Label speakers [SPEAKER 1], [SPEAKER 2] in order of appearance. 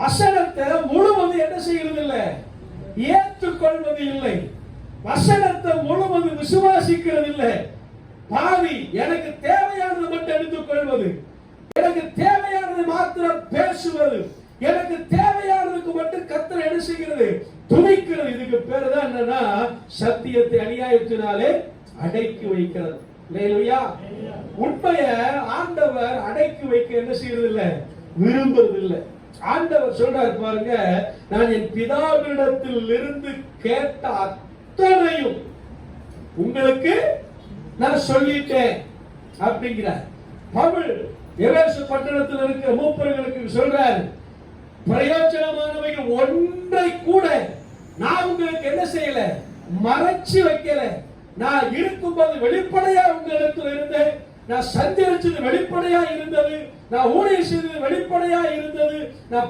[SPEAKER 1] வசனத்தை முழுவதும் என்ன செய்யறது இல்லை, ஏற்றுக்கொள்வது இல்லை. வசனத்தை முழுவதும் விசுவாசிக்கிறது இல்லை. பாவி எனக்கு தேவையானது மட்டும் எடுத்துக் கொள்வது, எனக்கு தேவையானது மாத்திரம் பேசுவது, எனக்கு தேவையானதுக்கு மட்டும் கர்த்தர் என்ன செய்கிறது, துணிக்கிறது. இதுக்கு பேரு தான் என்னன்னா சத்தியத்தை அநியாயத்தினாலே அடக்கி வைக்கிறது. உண்மைய ஆண்டவர் அடக்கி வைக்க என்ன செய்யறது இல்ல, விரும்புறது இல்ல. ஆண்டவர் சொல்றாரு பாருங்க, நான் என் பிதாவிடத்தில் இருந்து கேட்ட அத்தனையும் உங்களுக்கு நான் சொல்லிட்டேன் அப்படிங்கிறார். பவுல் எபேசு பட்டணத்தில் இருக்கிற மூப்பர்களுக்கு சொல்றார், பிரயோஜனமானவைகள் ஒன்றை கூட நான் உங்களுக்கு என்ன செய்யல, மறைச்சு வைக்கல. நான் இருக்கும்போது வெளிப்படையா உங்களிடத்தில் இருந்தேன், நான் சஞ்சரிச்சது வெளிப்படையா இருந்தது, நான் ஊழியம் செய்தது வெளிப்படையா இருந்தது, நான்